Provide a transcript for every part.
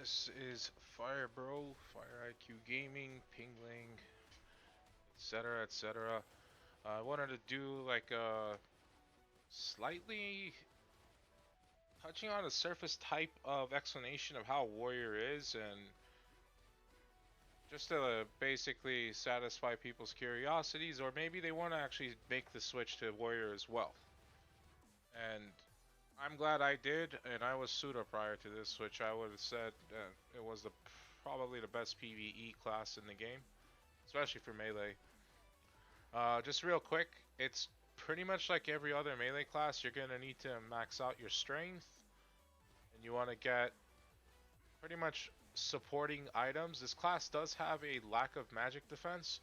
This is Fire Bro, Fire IQ Gaming, Pingling, etc. etc. I wanted to do like a slightly touching on a surface type of explanation of how Warrior is, and just to basically satisfy people's curiosities, or maybe they want to actually make the switch to Warrior as well. And I'm glad I did, and I was pseudo prior to this, which I would have said it was probably the best PvE class in the game, especially for melee. Just real quick, it's pretty much like every other melee class. You're gonna need to max out your strength, and you want to get pretty much supporting items. This class does have a lack of magic defense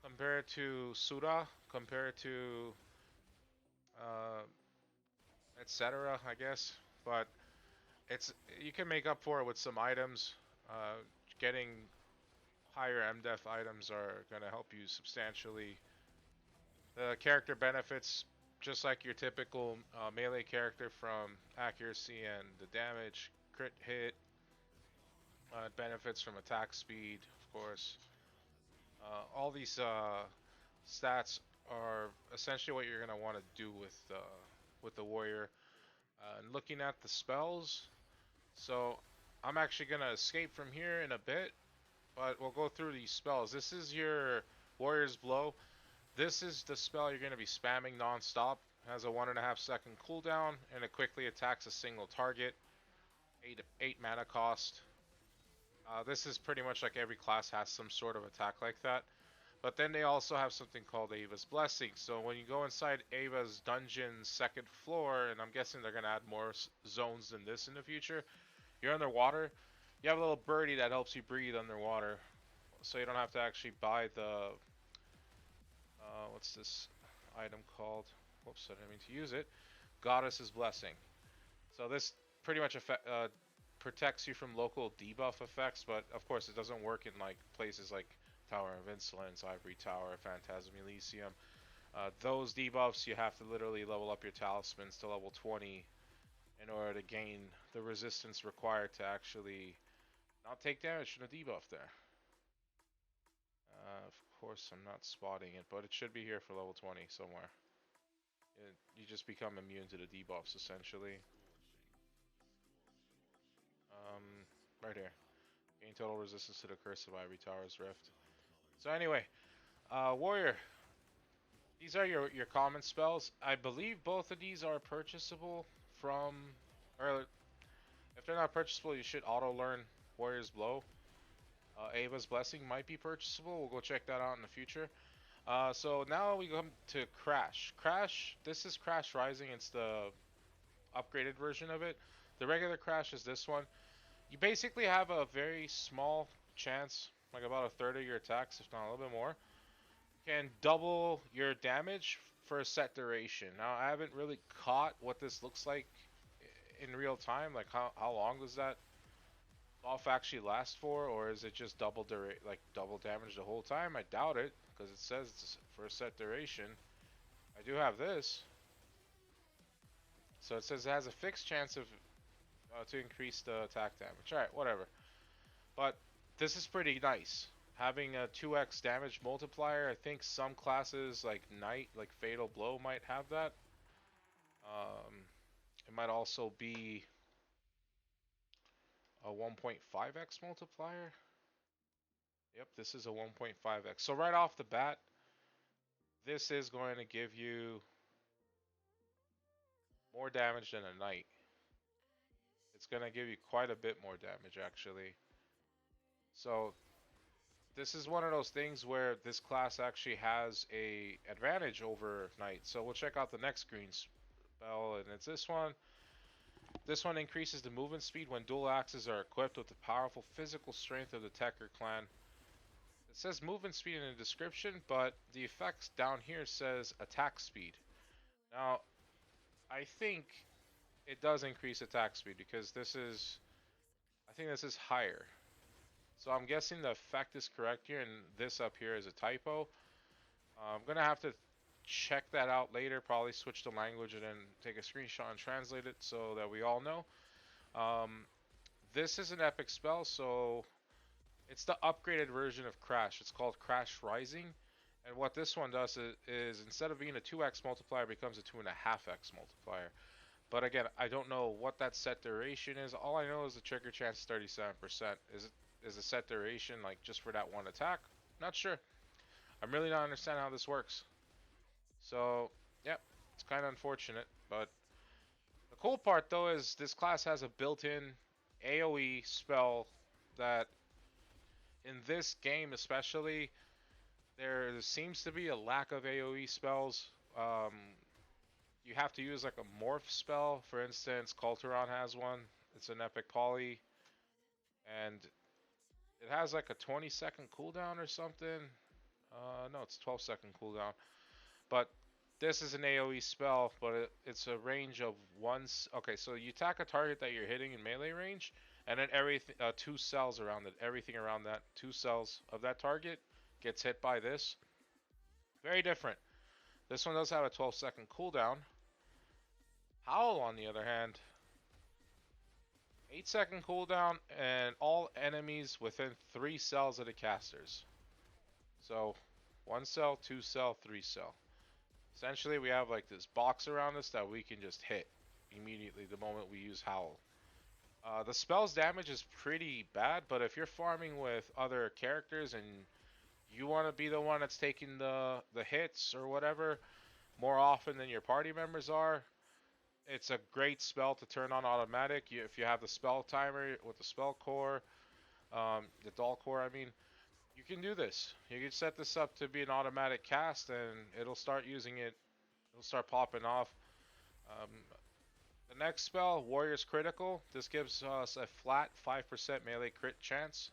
compared to Sura, compared to uh, etc. I guess, but it's you can make up for it with some items. Getting higher MDef items are gonna help you substantially. The character benefits just like your typical melee character from accuracy and the damage, crit hit. It benefits from attack speed, of course. All these stats are essentially what you're gonna want to do with the warrior. And looking at the spells, so I'm actually gonna escape from here in a bit, but we'll go through these spells. This is your Warrior's Blow. This is the spell you're going to be spamming non-stop. It has a 1.5 second cooldown, and it quickly attacks a single target. 8 mana cost. This is pretty much like every class has some sort of attack like that. But then they also have something called Ava's Blessing. So when you go inside Ava's dungeon's second floor, and I'm guessing they're going to add more zones than this in the future, you're underwater. You have a little birdie that helps you breathe underwater. So you don't have to actually buy the what's this item called? Whoops, I didn't mean to use it. Goddess's Blessing. So this pretty much protects you from local debuff effects, but of course it doesn't work in like places like Tower of Insolence, Ivory Tower, Phantasm Elysium. Those debuffs you have to literally level up your talismans to level 20 in order to gain the resistance required to actually not take damage from the debuff there. Of course, I'm not spotting it, but it should be here for level 20 somewhere. You just become immune to the debuffs, essentially. Right here. Gain total resistance to the Curse of Ivory Tower's Rift. So anyway, Warrior. These are your common spells. I believe both of these are purchasable from... Or if they're not purchasable, you should auto-learn Warrior's Blow. Ava's Blessing might be purchasable. We'll go check that out in the future. So now we come to Crash. Crash, this is Crash Rising. It's the upgraded version of it. The regular Crash is this one. You basically have a very small chance, like about a third of your attacks, if not a little bit more, can double your damage for a set duration. Now, I haven't really caught what this looks like in real time. Like, how long does that buff actually last for, or is it just double damage the whole time? I doubt it, because it says it's for a set duration. I do have this, so it says it has a fixed chance of to increase the attack damage. All right, whatever. But this is pretty nice. Having a 2x damage multiplier. I think some classes like Knight, like Fatal Blow, might have that. It might also be a 1.5x multiplier. Yep, this is a 1.5x. So right off the bat, this is going to give you more damage than a Knight. It's going to give you quite a bit more damage, actually. So this is one of those things where this class actually has a advantage over Knight. So we'll check out the next green spell, and it's this one. This one increases the movement speed when dual axes are equipped with the powerful physical strength of the Tekker clan. It says movement speed in the description, but the effects down here says attack speed. Now, I think it does increase attack speed because I think this is higher. So I'm guessing the effect is correct here, and this up here is a typo. I'm going to have to check that out later, probably switch the language and then take a screenshot and translate it so that we all know. this is an epic spell, so it's the upgraded version of Crash. It's called Crash Rising. And what this one does is instead of being a 2x multiplier, it becomes a 2.5x multiplier. But again, I don't know what that set duration is. All I know is the trigger chance is 37%. Is the set duration like just for that one attack? Not sure. I'm really not understanding how this works. So, yep, it's kind of unfortunate. But the cool part though is this class has a built-in AoE spell that in this game especially, there seems to be a lack of AoE spells. You have to use like a morph spell. For instance, Culturon has one. It's an epic poly, and it has like a 20-second cooldown or something. No, it's 12-second cooldown. But this is an AoE spell, but it's a range of once. Okay, so you attack a target that you're hitting in melee range, and then everything, 2 cells around it, everything around that 2 cells of that target gets hit by this. Very different. This one does have a 12-second cooldown. Howl, on the other hand, 8-second cooldown, and all enemies within 3 cells of the casters. So 1 cell, 2 cell, 3 cell. Essentially, we have like this box around us that we can just hit immediately the moment we use Howl. The spell's damage is pretty bad, but if you're farming with other characters and you want to be the one that's taking the hits or whatever more often than your party members are, it's a great spell to turn on automatic. If you have the spell timer with the spell core, the dull core, I mean, you can do this. You can set this up to be an automatic cast, and it'll start using it. It'll start popping off. Um, the next spell, Warrior's Critical. This gives us a flat 5% melee crit chance,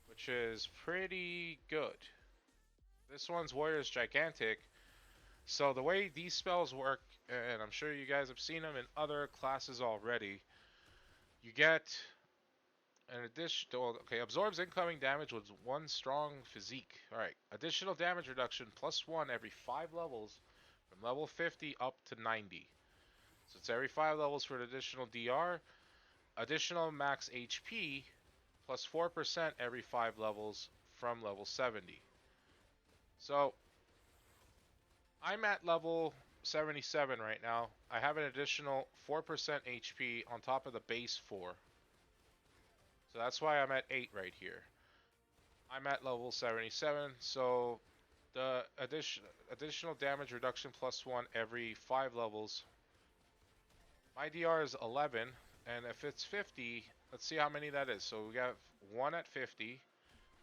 which is pretty good. This one's Warrior's Gigantic. So the way these spells work, and I'm sure you guys have seen them in other classes already, you get an additional, okay, absorbs incoming damage with 1 strong physique. Alright, additional damage reduction +1 every 5 levels from level 50 up to 90. So it's every 5 levels for an additional DR. Additional max HP +4% every 5 levels from level 70. So I'm at level 77 right now. I have an additional 4% HP on top of the base 4. So that's why I'm at 8 right here. I'm at level 77, so the additional damage reduction +1 every 5 levels. My DR is 11, and if it's 50, let's see how many that is. So we got 1 at 50.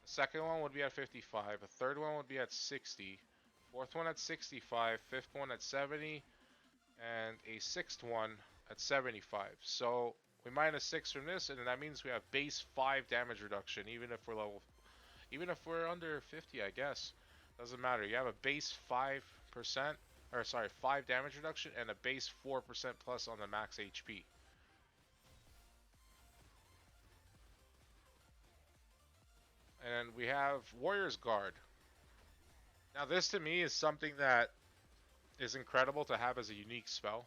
The second one would be at 55. A third one would be at 60. Fourth one at 65. Fifth one at 70. And a sixth one at 75. So we minus 6 from this, and that means we have base 5 damage reduction, even if we're under 50, I guess. Doesn't matter. You have a base 5%, 5 damage reduction, and a base 4% plus on the max HP. And we have Warrior's Guard. Now this to me is something that is incredible to have as a unique spell.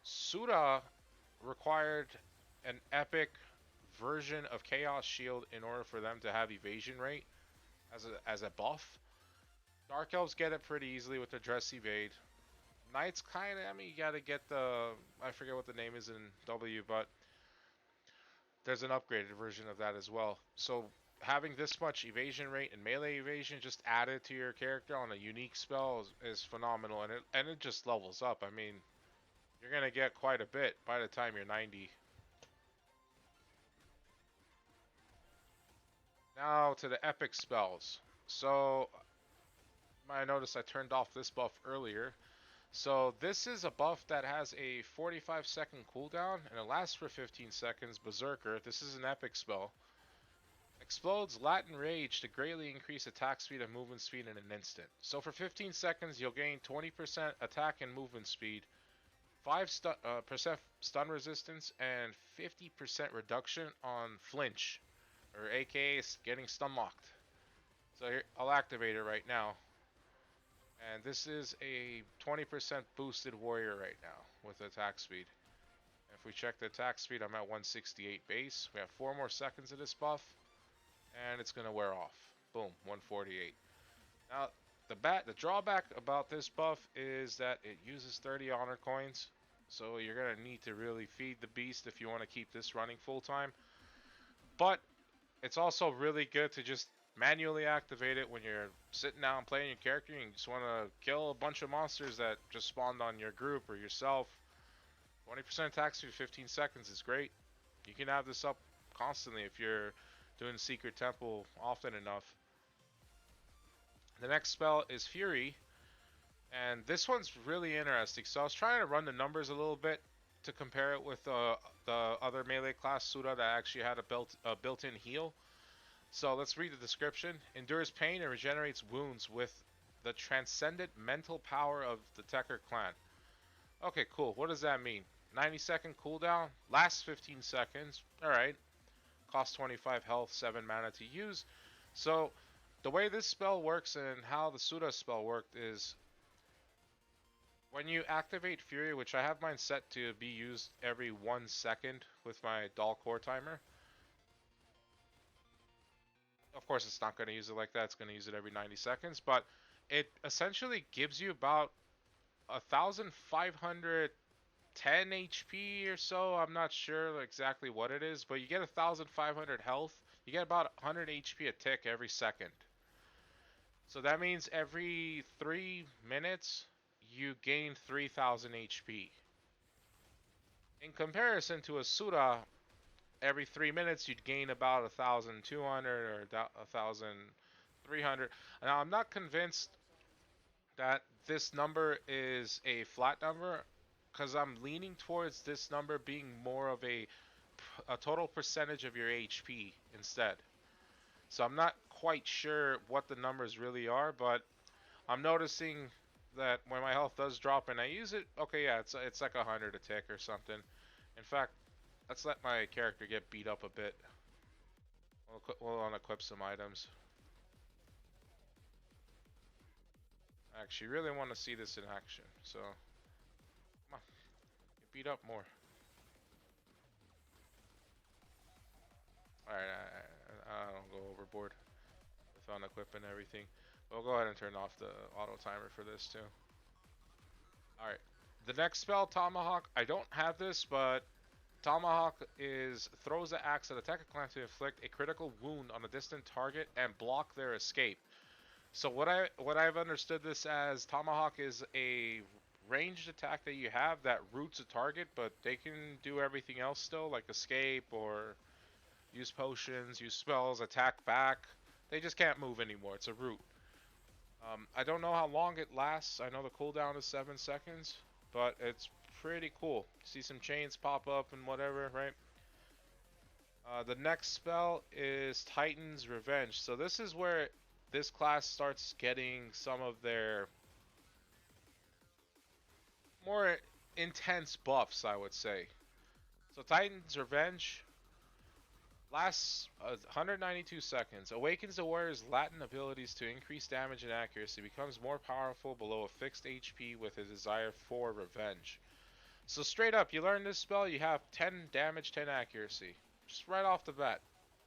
Suda required an epic version of Chaos Shield in order for them to have evasion rate as a buff. Dark Elves get it pretty easily with the Dress Evade. Knights kind of, I mean, you gotta get the, I forget what the name is in W, but there's an upgraded version of that as well. So having this much evasion rate and melee evasion just added to your character on a unique spell is phenomenal, and it just levels up. I mean, you're gonna get quite a bit by the time you're 90. Now to the epic spells. So you might notice I turned off this buff earlier. So this is a buff that has a 45-second cooldown and it lasts for 15 seconds. Berserker. This is an epic spell. Explodes Latin Rage to greatly increase attack speed and movement speed in an instant. So for 15 seconds, you'll gain 20% attack and movement speed, 5% stun resistance, and 50% reduction on flinch, or aka getting stun locked. So here, I'll activate it right now. And this is a 20% boosted warrior right now with attack speed. If we check the attack speed, I'm at 168 base. We have 4 more seconds of this buff, and it's going to wear off. Boom, 148. Now, the drawback about this buff is that it uses 30 honor coins, so you're going to need to really feed the beast if you want to keep this running full time. But it's also really good to just manually activate it when you're sitting down playing your character and you just want to kill a bunch of monsters that just spawned on your group or yourself. 20% attack speed 15 seconds is great. You can have this up constantly if you're doing Secret Temple often enough. The next spell is Fury, and this one's really interesting. So I was trying to run the numbers a little bit to compare it with the other melee class Sura that actually had a built-in heal. So let's read the description. Endures pain and regenerates wounds with the transcendent mental power of the Tekker clan. Okay, cool. What does that mean? 90-second cooldown, lasts 15 seconds. Alright. Costs 25 health, 7 mana to use. So the way this spell works and how the Sura spell worked is when you activate Fury, which I have mine set to be used every 1 second with my Doll Core timer. Of course, it's not going to use it like that. It's going to use it every 90 seconds. But it essentially gives you about 1,510 HP or so. I'm not sure exactly what it is. But you get 1,500 health. You get about 100 HP a tick every second. So that means every 3 minutes, you gain 3,000 HP. In comparison to a Sura, every 3 minutes you'd gain about 1,200 or 1,300. Now I'm not convinced that this number is a flat number because I'm leaning towards this number being more of a total percentage of your HP instead. So I'm not quite sure what the numbers really are, but I'm noticing that when my health does drop and I use it, okay, yeah, it's like 100 a tick or something. In fact, let's let my character get beat up a bit. We'll unequip some items. I actually really want to see this in action, so come on, get beat up more. Alright, I don't go overboard with unequipping everything. We'll go ahead and turn off the auto timer for this too. Alright, the next spell, Tomahawk, I don't have this, but Tomahawk throws the axe at a Tekker clan to inflict a critical wound on a distant target and block their escape. So what I've understood this as, Tomahawk is a ranged attack that you have that roots a target, but they can do everything else still, like escape or use potions, use spells, attack back. They just can't move anymore. It's a root. I don't know how long it lasts. I know the cooldown is 7 seconds, but it's pretty cool. See some chains pop up and whatever, right? The next spell is Titan's Revenge. So this is where this class starts getting some of their more intense buffs, I would say. So Titan's Revenge lasts 192 seconds. Awakens the warrior's latent abilities to increase damage and accuracy. Becomes more powerful below a fixed HP with a desire for revenge. So straight up, you learn this spell, you have 10 damage, 10 accuracy. Just right off the bat.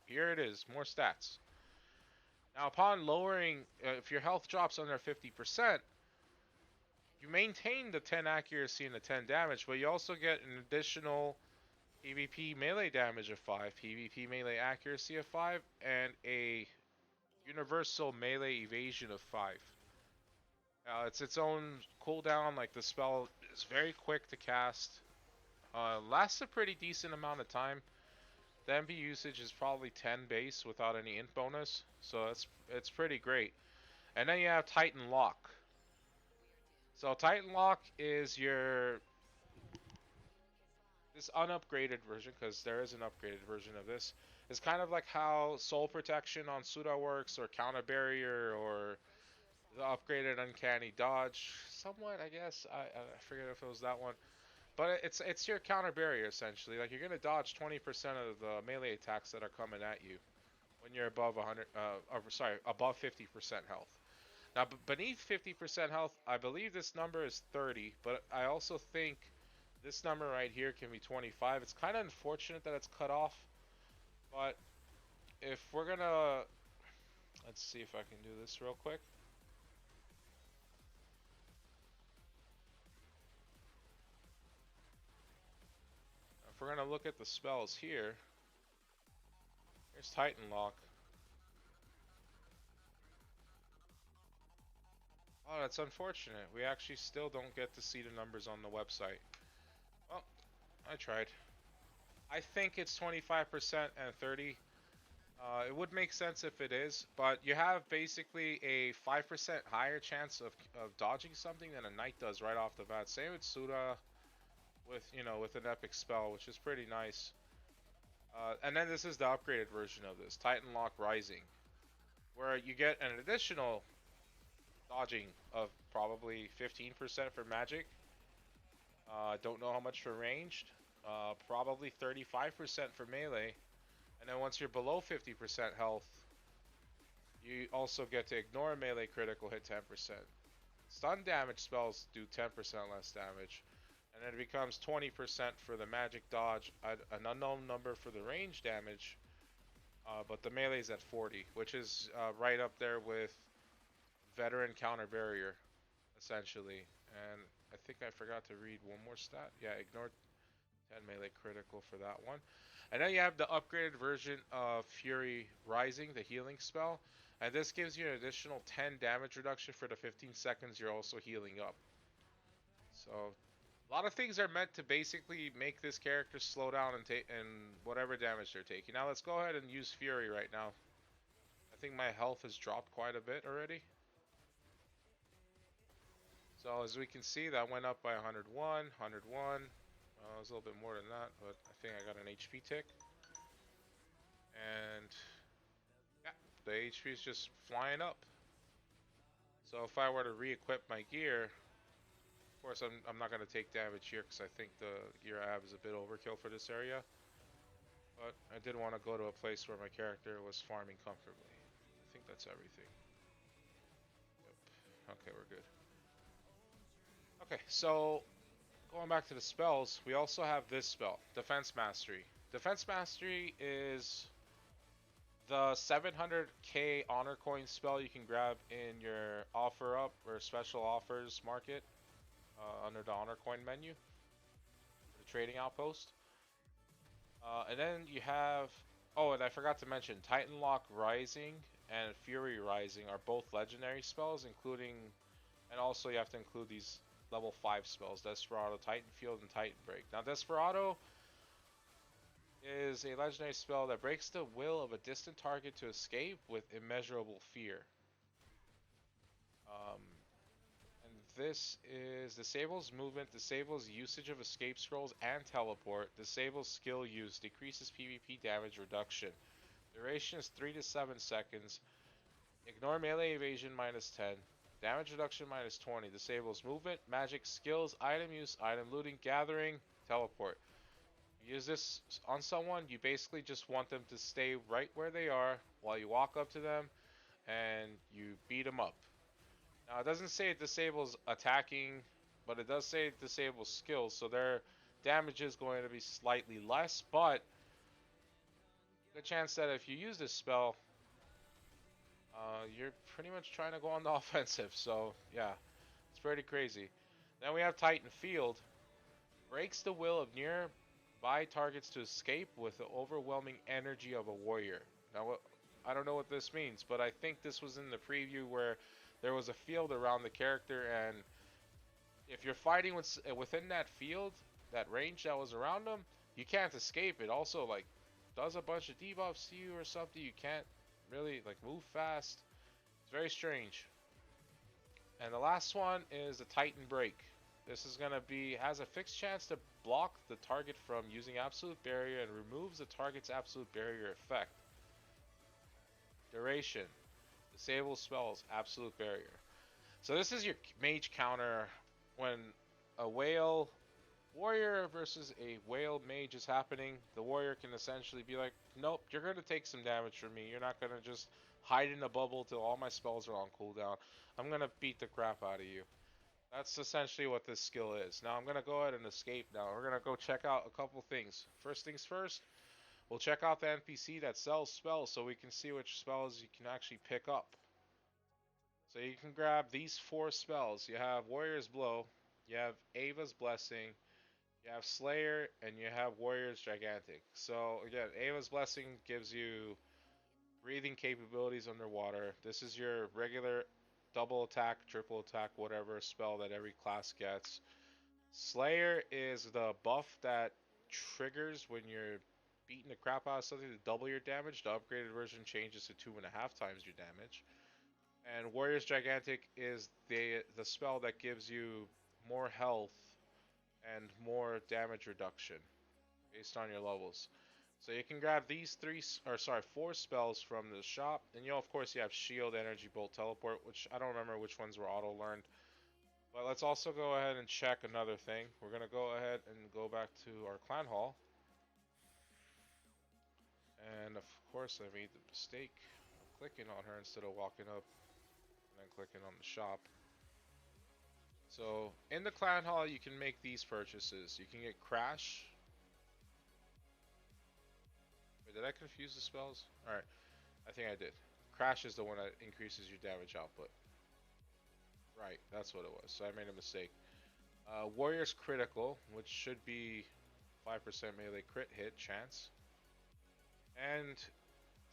Here it is, more stats. Now upon lowering, if your health drops under 50%, you maintain the 10 accuracy and the 10 damage, but you also get an additional PvP melee damage of 5, PvP melee accuracy of 5, and a universal melee evasion of 5. It's its own cooldown, like the spell is very quick to cast. Lasts a pretty decent amount of time. The MP usage is probably 10 base without any int bonus, so it's pretty great. And then you have Titan Lock. So Titan Lock is this unupgraded version, because there is an upgraded version of this. It's kind of like how Soul Protection on Suda works, or Counter Barrier, or the upgraded Uncanny Dodge. Somewhat, I guess. I forget if it was that one. But it's your counter barrier essentially. Like you're gonna dodge 20% of the melee attacks that are coming at you when you're above above 50% health. Now beneath 50% health, I believe this number is 30, but I also think This number right here can be 25. It's kind of unfortunate that it's cut off, but if we're gonna, let's see if I can do this real quick. If we're gonna look at the spells here, here's Titan Lock. Oh, that's unfortunate. We actually still don't get to see the numbers on the website. Well, I tried. I think it's 25% and 30. It would make sense if it is, but you have basically a 5% higher chance of dodging something than a knight does right off the bat. Same with Suda with, with an epic spell, which is pretty nice. And then this is the upgraded version of this, Titan Lock Rising, where you get an additional dodging of probably 15% for magic. Don't know how much for ranged. Probably 35% for melee. And then once you're below 50% health, you also get to ignore melee critical hit 10%. Stun damage spells do 10% less damage. And then it becomes 20% for the magic dodge, an unknown number for the range damage, but the melee is at 40, which is right up there with veteran counter barrier, essentially. And I think I forgot to read one more stat. Yeah, ignore 10 melee critical for that one. And then you have the upgraded version of Fury Rising, the healing spell. And this gives you an additional 10 damage reduction for the 15 seconds you're also healing up. So a lot of things are meant to basically make this character slow down and whatever damage they're taking. Now let's go ahead and use Fury right now. I think my health has dropped quite a bit already. So as we can see, that went up by 101, 101. It was a little bit more than that, but I think I got an HP tick. And yeah, the HP is just flying up. So if I were to re-equip my gear, of course I'm not going to take damage here because I think the gear I have is a bit overkill for this area. But I did want to go to a place where my character was farming comfortably. I think that's everything. Yep. Okay, we're good. Okay, so going back to the spells, we also have this spell, Defense Mastery. Defense Mastery is the 700k honor coin spell you can grab in your offer up or special offers market under the honor coin menu, the trading outpost. And then you have, oh, and I forgot to mention, Titan Lock Rising and Fury Rising are both legendary spells, including, and also you have to include these level 5 spells, Desperado, Titan Field, and Titan Break. Now, Desperado is a legendary spell that breaks the will of a distant target to escape with immeasurable fear. And this is disables movement, disables usage of escape scrolls and teleport, disables skill use, decreases PvP damage reduction. Duration is 3 to 7 seconds. Ignore melee evasion minus 10. Damage reduction minus 20. Disables movement, magic, skills, item use, item looting, gathering, teleport. Use this on someone, you basically just want them to stay right where they are while you walk up to them and you beat them up. Now, it doesn't say it disables attacking, but it does say it disables skills, so their damage is going to be slightly less, but good chance that if you use this spell, you're pretty much trying to go on the offensive, so yeah, it's pretty crazy. Then we have Titan Field. Breaks the will of nearby targets to escape with the overwhelming energy of a warrior. Now, I don't know what this means, but I think this was in the preview where there was a field around the character, and if you're fighting within that field, that range that was around them, you can't escape. It also like does a bunch of debuffs to you or something. You can't really like move fast. It's very strange. And the last one is the Titan Break. This is going to be, has a fixed chance to block the target from using Absolute Barrier and removes the target's Absolute Barrier effect. Duration. Disable spells, Absolute Barrier. So this is your mage counter when a whale warrior versus a whale mage is happening. The warrior can essentially be like, nope, you're going to take some damage from me. You're not going to just hide in a bubble till all my spells are on cooldown. I'm going to beat the crap out of you. That's essentially what this skill is. Now I'm gonna go ahead and escape now. We're gonna go check out a couple things. First things first, we'll check out the NPC that sells spells so we can see which spells you can actually pick up. So you can grab these 4 spells. You have Warrior's Blow, you have Ava's Blessing, you have Slayer, and you have Warrior's Gigantic. So again, Ava's Blessing gives you breathing capabilities underwater. This is your regular double attack, triple attack, whatever spell that every class gets. Slayer is the buff that triggers when you're beating the crap out of something to double your damage. The upgraded version changes to 2.5 times your damage. And Warrior's Gigantic is the spell that gives you more health and more damage reduction based on your levels. So you can grab these 4 spells from the shop, and of course you have Shield, Energy Bolt, Teleport, which I don't remember which ones were auto learned. But let's also go ahead and check another thing. We're gonna go ahead and go back to our clan hall, and of course I made the mistake of clicking on her instead of walking up and then clicking on the shop. So in the clan hall, you can make these purchases. You can get Crash. Wait, did I confuse the spells? All right, I think I did. Crash is the one that increases your damage output. Right, that's what it was. So I made a mistake. Warrior's Critical, which should be 5% melee crit hit chance. And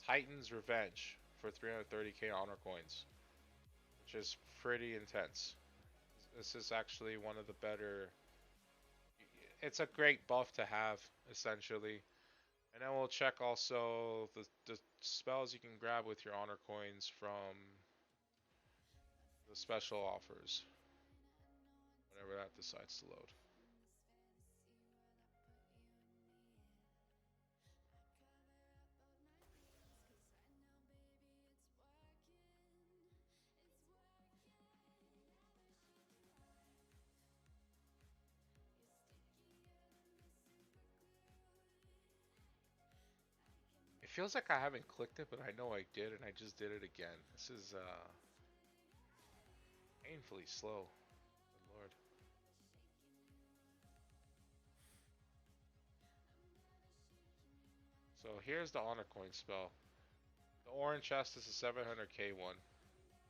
Titan's Revenge for 330k honor coins, which is pretty intense. This is actually one of the better. It's a great buff to have, essentially. And then we'll check also the spells you can grab with your honor coins from the special offers, whenever that decides to load. It feels like I haven't clicked it, but I know I did, and I just did it again. This is painfully slow. Good lord. So here's the honor coin spell. The orange chest is a 700k one,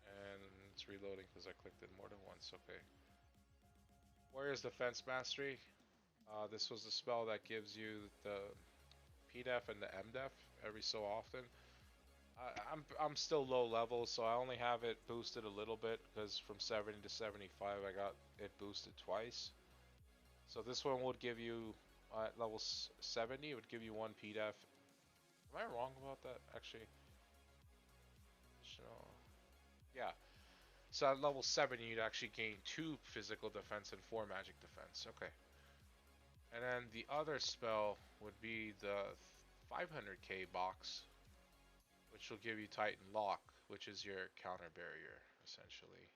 and it's reloading because I clicked it more than once. Okay. Warrior's Defense Mastery. This was the spell that gives you the PDEF and the MDEF every so often. I'm still low level, so I only have it boosted a little bit because from 70 to 75 I got it boosted twice. So this one would give you at level 70, it would give you 1 PDEF. Am I wrong about that? Actually, no. Yeah. So at level 70 you'd actually gain 2 physical defense and 4 magic defense. Okay. And then the other spell would be the 500k box, which will give you Titan Lock, which is your counter barrier, essentially.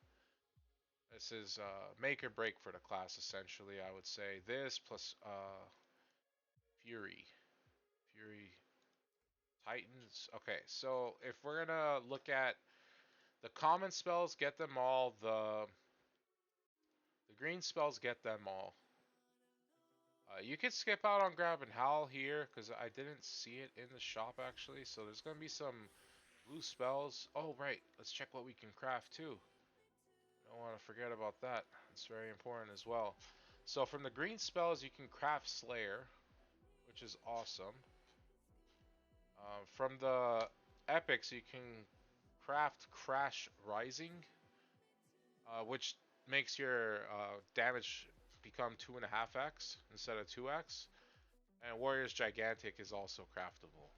This is make or break for the class, essentially, I would say. This plus Fury. Fury Titans. Okay, so if we're gonna look at the common spells, get them all. The green spells, get them all. You can skip out on Grab and Howl here, because I didn't see it in the shop, actually. So there's going to be some blue spells. Oh, right. Let's check what we can craft, too. Don't want to forget about that. It's very important as well. So from the green spells, you can craft Slayer, which is awesome. From the epics, you can craft Crash Rising, which makes your damage become 2.5x instead of 2x. And Warrior's Gigantic is also craftable.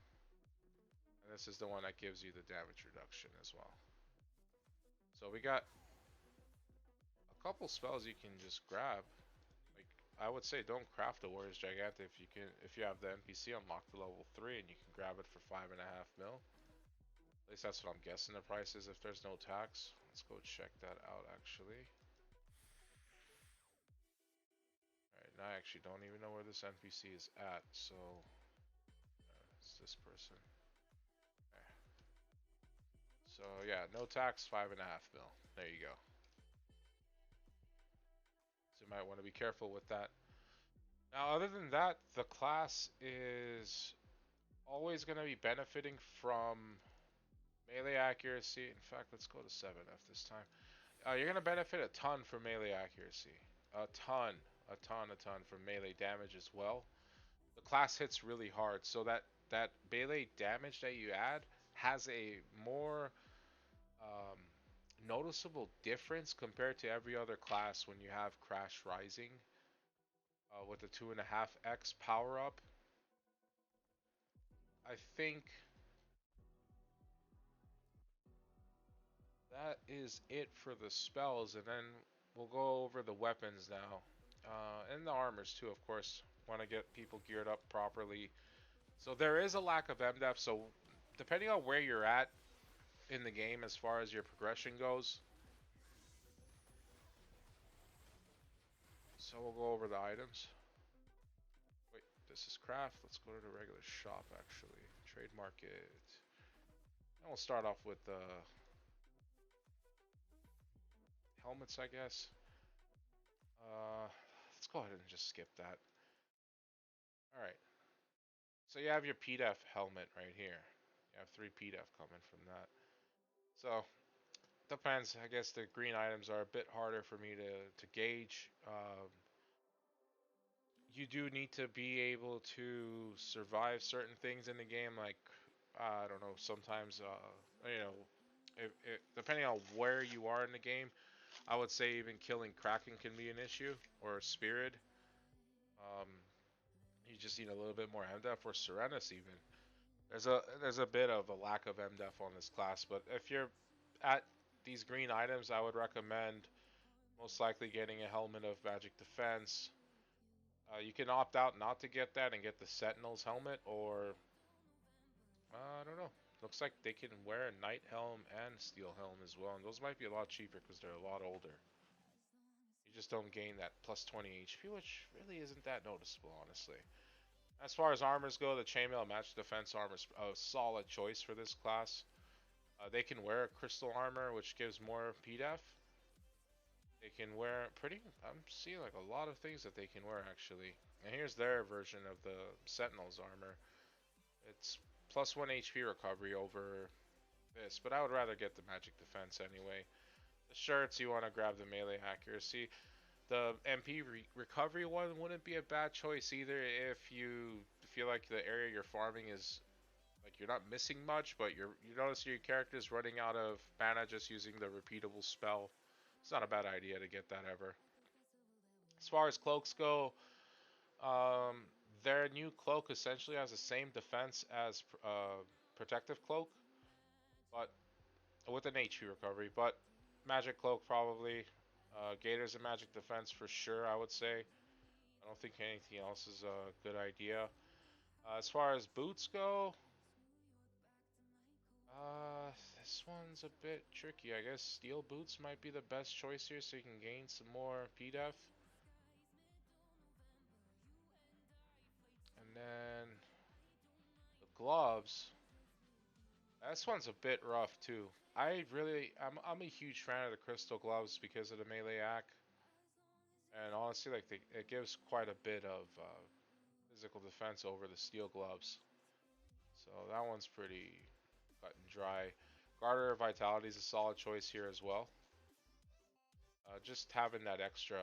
And this is the one that gives you the damage reduction as well. So we got a couple spells you can just grab. Like I would say don't craft the Warrior's Gigantic if you have the NPC unlocked to level 3 and you can grab it for 5.5 mil. At least that's what I'm guessing the price is if there's no tax. Let's go check that out actually. Alright, now I actually don't even know where this NPC is at, so it's this person. Okay. So yeah, no tax, 5.5 mil. There you go. might want to be careful with that. Now, other than that, the class is always going to be benefiting from melee accuracy. In fact, let's go to 7F this time. You're going to benefit a ton from melee accuracy. A ton, a ton from melee damage as well. The class hits really hard, so that melee damage that you add has a more um, noticeable difference compared to every other class when you have Crash Rising with the 2.5x power up. I think that is it for the spells, and then we'll go over the weapons now. And the armors too, of course. Want to get people geared up properly. So there is a lack of MDEF, so depending on where you're at in the game as far as your progression goes. So we'll go over the items. Wait, this is craft. Let's go to the regular shop actually. Trade market. And we'll start off with the helmets, I guess. Let's go ahead and just skip that. Alright. So you have your PDEF helmet right here. You have 3 PDEF coming from that. So, depends. I guess the green items are a bit harder for me to gauge. You do need to be able to survive certain things in the game, like, I don't know, sometimes, depending on where you are in the game, I would say even killing Kraken can be an issue, or Spirit. Um, you just need a little bit more MDEF, or Serenus even. There's a bit of a lack of MDEF on this class, but if you're at these green items, I would recommend most likely getting a helmet of magic defense. You can opt out not to get that and get the Sentinel's helmet, or I don't know. Looks like they can wear a Knight helm and Steel helm as well, and those might be a lot cheaper because they're a lot older. You just don't gain that plus 20 HP, which really isn't that noticeable, honestly. As far as armors go, the chainmail match defense armor is a solid choice for this class. They can wear crystal armor, which gives more PDEF. They can wear I'm seeing like a lot of things that they can wear actually. And here's their version of the Sentinel's armor. It's plus 1 HP recovery over this, but I would rather get the magic defense anyway. The shirts, you want to grab the melee accuracy. The MP recovery one wouldn't be a bad choice either if you feel like the area you're farming is like you're not missing much, but you notice your character is running out of mana just using the repeatable spell. It's not a bad idea to get that ever. As far as cloaks go, um, their new cloak essentially has the same defense as protective cloak, but with an HP recovery. But magic cloak probably. Gators and magic defense for sure, I would say. I don't think anything else is a good idea. As far as boots go, this one's a bit tricky. I guess steel boots might be the best choice here so you can gain some more PDEF. And then the gloves. This one's a bit rough too. I'm a huge fan of the crystal gloves because of the melee act. And honestly, like it gives quite a bit of physical defense over the steel gloves. So that one's pretty cut and dry. Garter of Vitality is a solid choice here as well. Just having that extra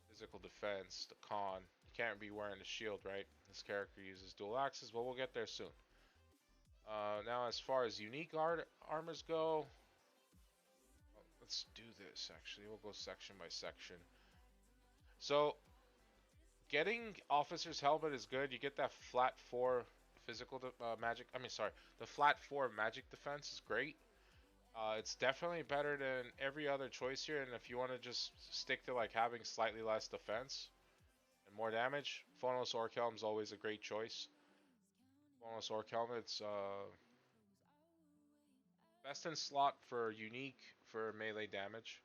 physical defense, the con. You can't be wearing the shield, right? This character uses dual axes, but we'll get there soon. Now, as far as unique armors go, let's do this actually. We'll go section by section. So, getting Officer's Helmet is good. You get that flat 4 physical magic. I mean, sorry, the flat 4 magic defense is great. It's definitely better than every other choice here, and if you want to just stick to like having slightly less defense and more damage, Phonos Orc Helm is always a great choice. Phonos Orc Helmet's best in slot for unique for melee damage.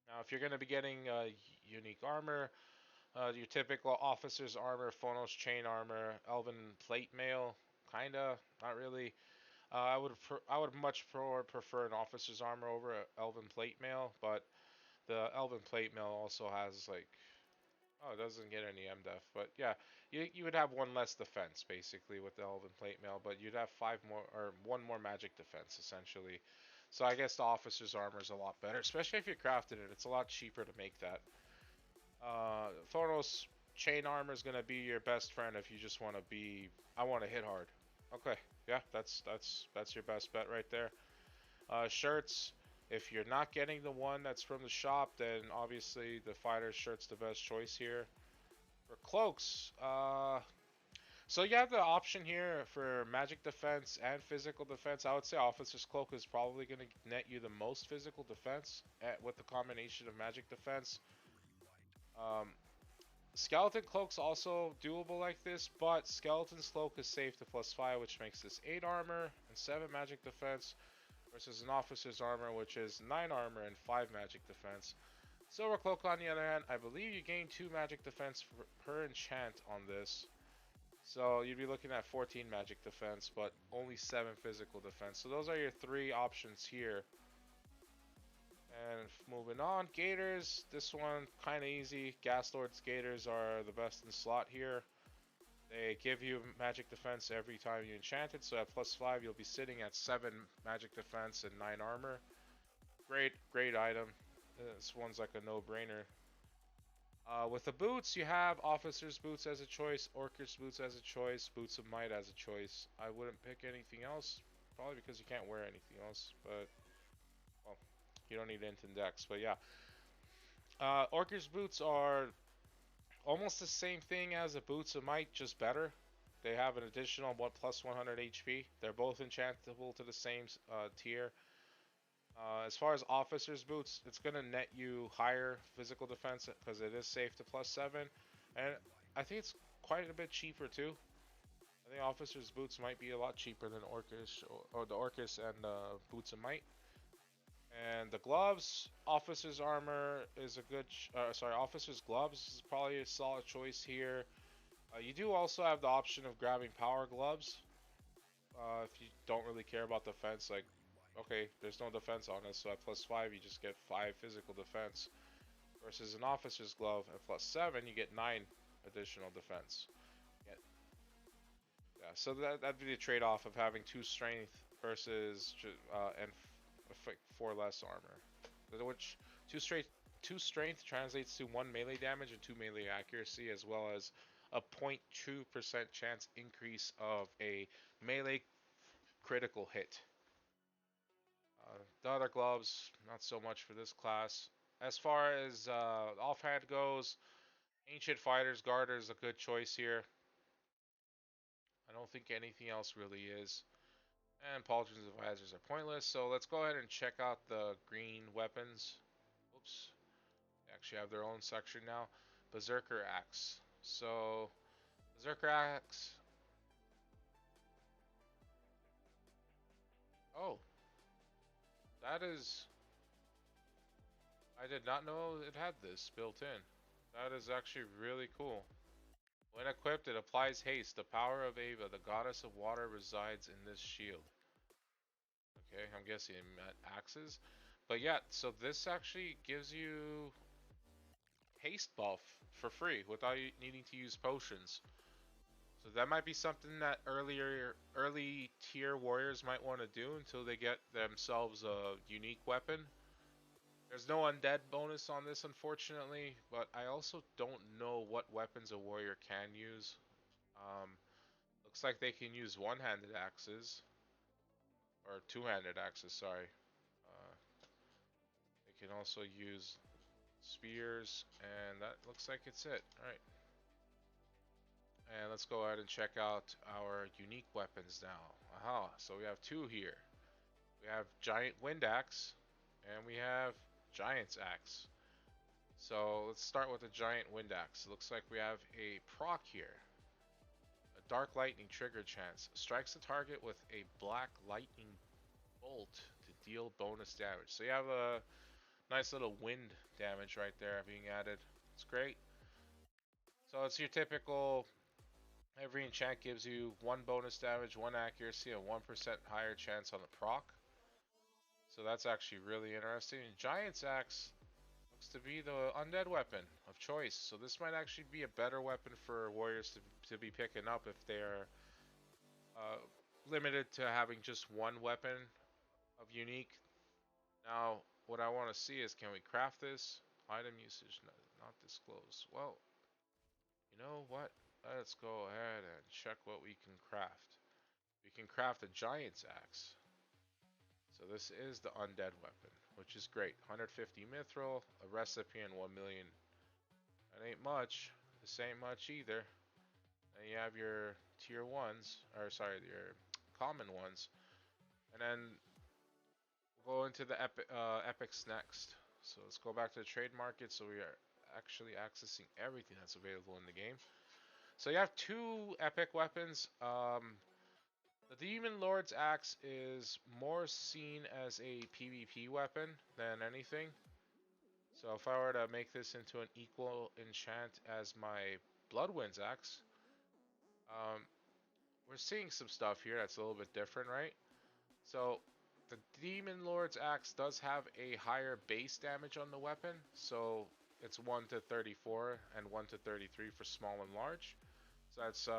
Now, if you're going to be getting unique armor, your typical officer's armor, Phonos chain armor, Elven plate mail, kinda, not really. I would much prefer an officer's armor over a Elven plate mail, but The Elven Plate Mail also has like, oh, it doesn't get any MDef, but yeah, you would have one less defense basically with the Elven Plate Mail, but you'd have five more or one more magic defense essentially. So I guess the officer's armor is a lot better, especially if you crafted it. It's a lot cheaper to make that. Thornos chain armor is gonna be your best friend if you just want to be. I want to hit hard. Okay, yeah, that's your best bet right there. Shirts. If you're not getting the one that's from the shop, then obviously the fighter shirt's the best choice here. For cloaks, so you have the option here for magic defense and physical defense. I would say officer's cloak is probably going to net you the most physical defense with the combination of magic defense. Um, Skeleton Cloak's also doable like this, but Skeleton's Cloak is safe to +5, which makes this 8 armor and 7 magic defense, versus an Officer's Armor, which is 9 armor and 5 magic defense. Silver Cloak, on the other hand, I believe you gain 2 magic defense per enchant on this. So you'd be looking at 14 magic defense, but only 7 physical defense. So those are your 3 options here. And moving on, Gators. This one kind of easy. Gas Lord's Gators are the best in the slot here. They give you magic defense every time you enchant it. So at +5, you'll be sitting at 7 magic defense and 9 armor. Great item. This one's like a no-brainer. With the boots, you have Officer's Boots as a choice, Orcus Boots as a choice, Boots of Might as a choice. I wouldn't pick anything else, probably because you can't wear anything else, but, well, you don't need Int Index, but yeah. Orcus Boots are almost the same thing as the Boots of Might, just better. They have an additional plus 100 HP. They're both enchantable to the same tier. As far as officer's boots, it's going to net you higher physical defense because it is safe to +7. And I think it's quite a bit cheaper too. I think officer's boots might be a lot cheaper than Orcus or the Orcus and Boots of Might. And the gloves, officer's armor is a good, officer's gloves is probably a solid choice here. You do also have the option of grabbing power gloves. If you don't really care about defense, like, okay, there's no defense on this, so at +5 you just get 5 physical defense. Versus an officer's glove at +7, you get 9 additional defense. Yeah, so that'd be the trade-off of having 2 strength versus and 4 less armor. Which 2 strength translates to 1 melee damage and 2 melee accuracy, as well as a 0.2% chance increase of a melee critical hit. The other gloves, not so much for this class. As far as offhand goes, Ancient Fighter's Garter is a good choice here. I don't think anything else really is. And Pauldron's Advisors are pointless, so let's go ahead and check out the green weapons. Oops. They actually have their own section now. Berserker Axe. So, Berserker Axe. Oh. That is... I did not know it had this built in. That is actually really cool. When equipped, it applies haste. The power of Ava, the goddess of water, resides in this shield. Okay, I'm guessing it meant axes. But yeah, so this actually gives you haste buff for free without needing to use potions. So that might be something that early tier warriors might want to do until they get themselves a unique weapon. There's no undead bonus on this, unfortunately, but I also don't know what weapons a warrior can use. Looks like they can use one-handed axes, or two-handed axes, sorry. They can also use spears, and that looks like it's it. Alright. And let's go ahead and check out our unique weapons now. Aha, so we have 2 here. We have Giant Wind Axe, and we have Giant's Axe. So let's start with the Giant Wind Axe. It looks like we have a proc here. A Dark Lightning trigger chance. Strikes the target with a black lightning bolt to deal bonus damage. So you have a nice little wind damage right there being added. It's great. So it's your typical, every enchant gives you 1 bonus damage, 1 accuracy, and 1% higher chance on the proc. So that's actually really interesting. And Giant's Axe to be the undead weapon of choice. So this might actually be a better weapon for warriors to be picking up if they're uh, limited to having just one weapon of unique. Now, what I want to see is, can we craft this? Item usage not disclosed. Well, you know what? Let's go ahead and check what we can craft. We can craft a giant's axe. So this is the undead weapon, which is great. 150 mithril, a recipe, and 1 million. That ain't much. This ain't much either. Then you have your tier ones, or sorry, your common ones, and then we'll go into the epics next. So let's go back to the trade market. So we are actually accessing everything that's available in the game. So you have two epic weapons. The Demon Lord's Axe is more seen as a PvP weapon than anything. So if I were to make this into an equal enchant as my Bloodwind's Axe, um, we're seeing some stuff here that's a little bit different, right? So the Demon Lord's Axe does have a higher base damage on the weapon, so it's 1 to 34 and 1 to 33 for small and large. So that's 2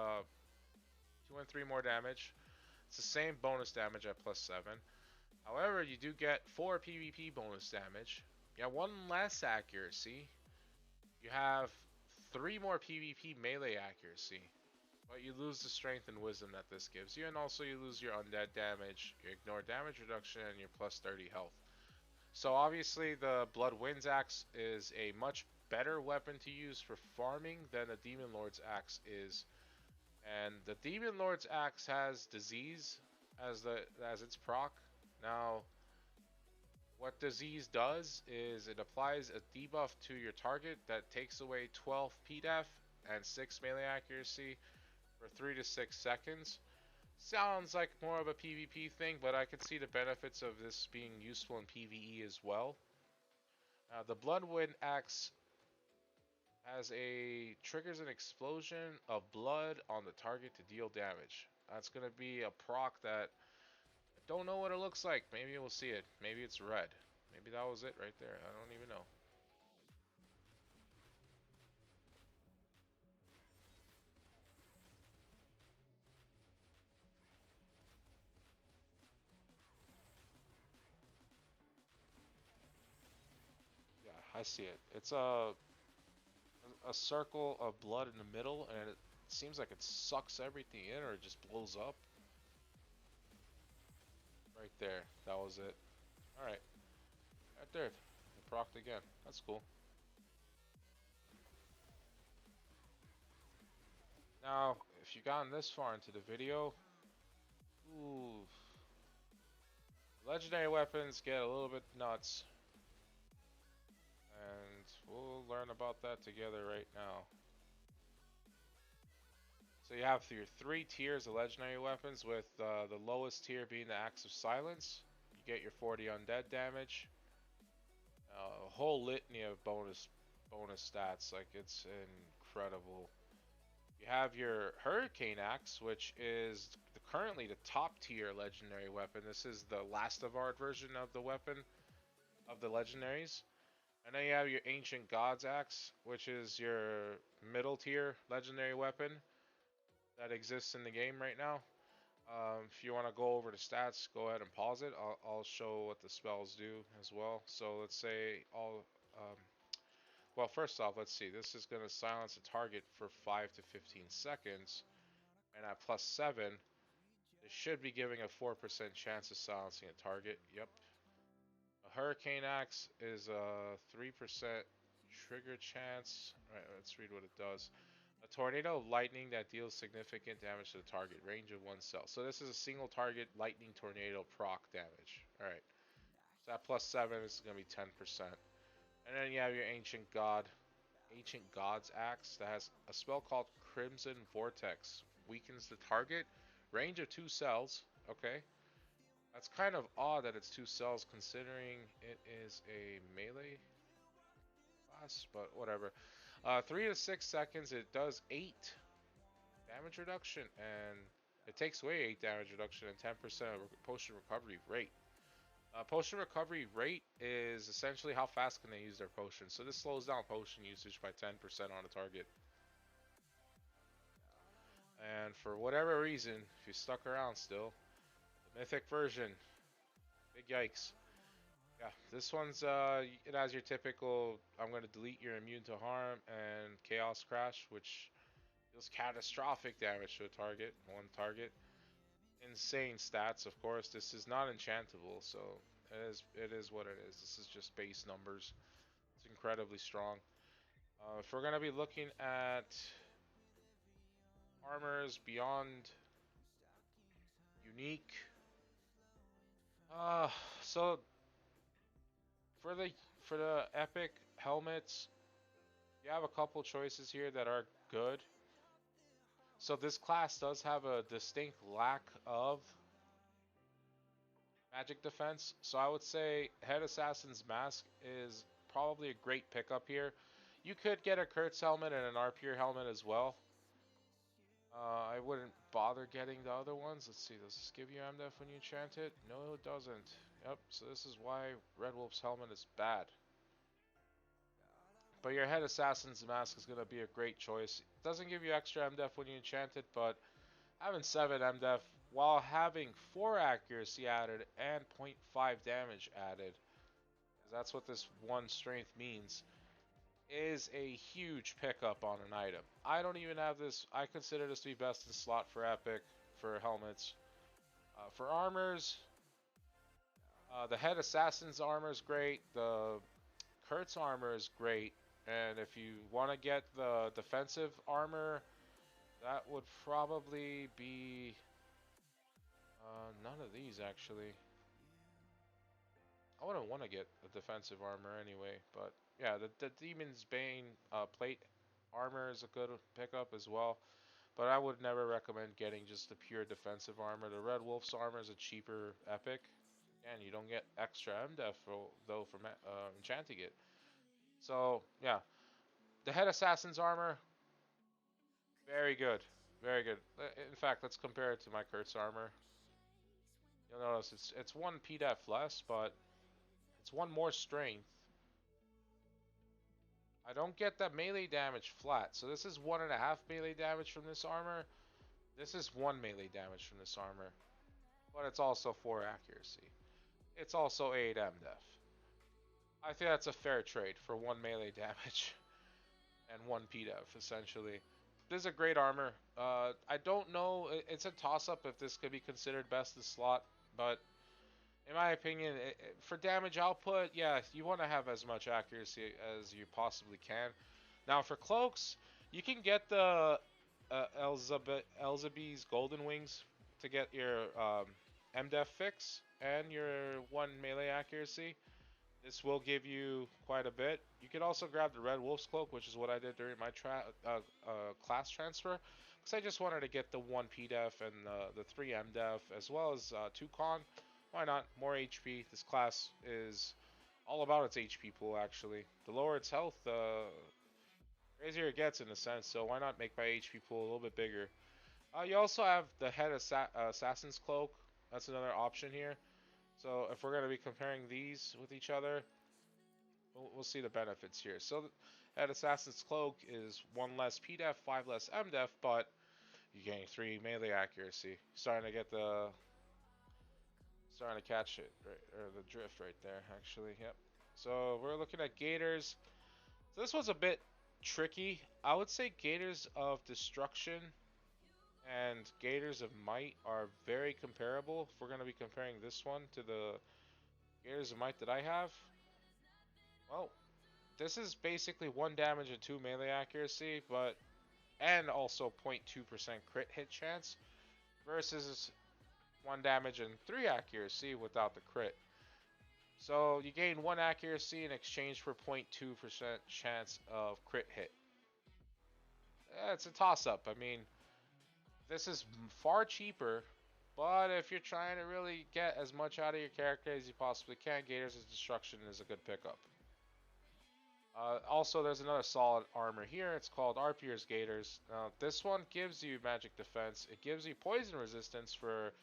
and 3 more damage. It's the same bonus damage at +7. However, you do get 4 PvP bonus damage. You have 1 less accuracy. You have 3 more PvP melee accuracy. But you lose the strength and wisdom that this gives you, and also you lose your undead damage, your ignore damage reduction, and your +30 health. So obviously the Blood Wind's Axe is a much better weapon to use for farming than the Demon Lord's Axe is. And the Demon Lord's Axe has Disease as its proc. Now, what Disease does is it applies a debuff to your target that takes away 12 PDEF and 6 melee accuracy for 3 to 6 seconds. Sounds like more of a PvP thing, but I could see the benefits of this being useful in PvE as well. The Bloodwind Axe triggers an explosion of blood on the target to deal damage. That's gonna be a proc that I don't know what it looks like. Maybe we'll see it. Maybe it's red. Maybe that was it right there. I don't even know. Yeah, I see it. It's a circle of blood in the middle, and it seems like it sucks everything in, or it just blows up. Right there. That was it. Alright. Right there. It procced again. That's cool. Now, if you've gotten this far into the video, ooh, legendary weapons get a little bit nuts. And we'll learn about that together right now. So you have your 3 tiers of legendary weapons, with the lowest tier being the Axe of Silence. You get your 40 undead damage. A whole litany of bonus stats, like it's incredible. You have your Hurricane Axe, which is currently the top tier legendary weapon. This is the last of art version of the weapon of the legendaries. And then you have your Ancient God's Axe, which is your middle tier legendary weapon that exists in the game right now. If you want to go over the stats, go ahead and pause it. I'll show what the spells do as well. So let's say well, first off, let's see. This is going to silence a target for 5 to 15 seconds. And at +7, it should be giving a 4% chance of silencing a target. Yep. A Hurricane Axe is a 3% trigger chance. Alright, let's read what it does. A tornado of lightning that deals significant damage to the target. Range of 1 cell. So this is a single target lightning tornado proc damage. Alright. So at +7, this is going to be 10%. And then you have your Ancient God's Axe that has a spell called Crimson Vortex. Weakens the target. Range of 2 cells. Okay. That's kind of odd that it's 2 cells considering it is a melee class, but whatever. 3 to 6 seconds, it does 8 damage reduction, and it takes away 8 damage reduction and 10% potion recovery rate. Potion recovery rate is essentially how fast can they use their potion. So this slows down potion usage by 10% on a target. And for whatever reason, if you stuck around still, the mythic version, big yikes. Yeah, this one's it has your typical I'm gonna delete your immune to harm and chaos crash, which deals catastrophic damage to a target, one target. Insane stats, of course. This is not enchantable, so it is what it is. This is just base numbers. It's incredibly strong. If we're gonna be looking at armors beyond unique, uh, so for the for the epic helmets, you have a couple choices here that are good. So this class does have a distinct lack of magic defense. So I would say Head Assassin's Mask is probably a great pickup here. You could get a Kurtz helmet and an Arpier helmet as well. I wouldn't bother getting the other ones. Let's see, does this give you MDF when you enchant it? No, it doesn't. Yep, so this is why Red Wolf's helmet is bad. But your Head Assassin's Mask is going to be a great choice. It doesn't give you extra MDF when you enchant it, but having 7 MDF while having 4 accuracy added and 0.5 damage added, because that's what this 1 strength means, is a huge pickup on an item. I don't even have this. I consider this to be best in slot for epic, for helmets. For armors, the Head Assassin's armor is great. The Kurtz armor is great. And if you want to get the defensive armor, that would probably be none of these actually. I wouldn't want to get the defensive armor anyway, but yeah, the Demon's Bane plate armor is a good pickup as well. But I would never recommend getting just the pure defensive armor. The Red Wolf's armor is a cheaper epic, and you don't get extra MDF though from enchanting it. So yeah, the Head Assassin's armor, very good, very good. In fact, let's compare it to my Kurtz armor. You'll notice it's 1 PDEF less, but it's 1 more strength. I don't get that melee damage flat, so this is 1.5 melee damage from this armor. This is 1 melee damage from this armor, but it's also 4 accuracy. It's also 8 MDef. I think that's a fair trade for 1 melee damage and 1 PDEF, essentially. This is a great armor. I don't know, it's a toss-up if this could be considered best in slot, but in my opinion, for damage output, yeah, you want to have as much accuracy as you possibly can. Now, for cloaks, you can get the Elzabee's Golden Wings to get your MDef fix and your 1 melee accuracy. This will give you quite a bit. You could also grab the Red Wolf's Cloak, which is what I did during my class transfer, because I just wanted to get the 1 PDEF and the 3 MDEF, as well as 2 Con. Why not? More HP. This class is all about its HP pool, actually. The lower its health, the crazier it gets in a sense, so why not make my HP pool a little bit bigger? You also have the Head Assassin's Cloak. That's another option here. So if we're going to be comparing these with each other, we'll see the benefits here. So Head Assassin's Cloak is 1 less PDEF, 5 less MDEF, but you're getting 3 melee accuracy. Starting to catch it, right, or the drift right there, actually. Yep. So we're looking at Gators. So this was a bit tricky. I would say Gators of Destruction and Gators of Might are very comparable. If we're going to be comparing this one to the Gators of Might that I have, well, this is basically 1 damage and 2 melee accuracy, and also 0.2% crit hit chance, versus 1 damage and 3 accuracy without the crit. So you gain 1 accuracy in exchange for 0.2% chance of crit hit. It's a toss-up. I mean, this is far cheaper, but if you're trying to really get as much out of your character as you possibly can, Gators of Destruction is a good pickup. Also, there's another solid armor here. It's called Arpier's Gators. This one gives you magic defense. It gives you poison resistance for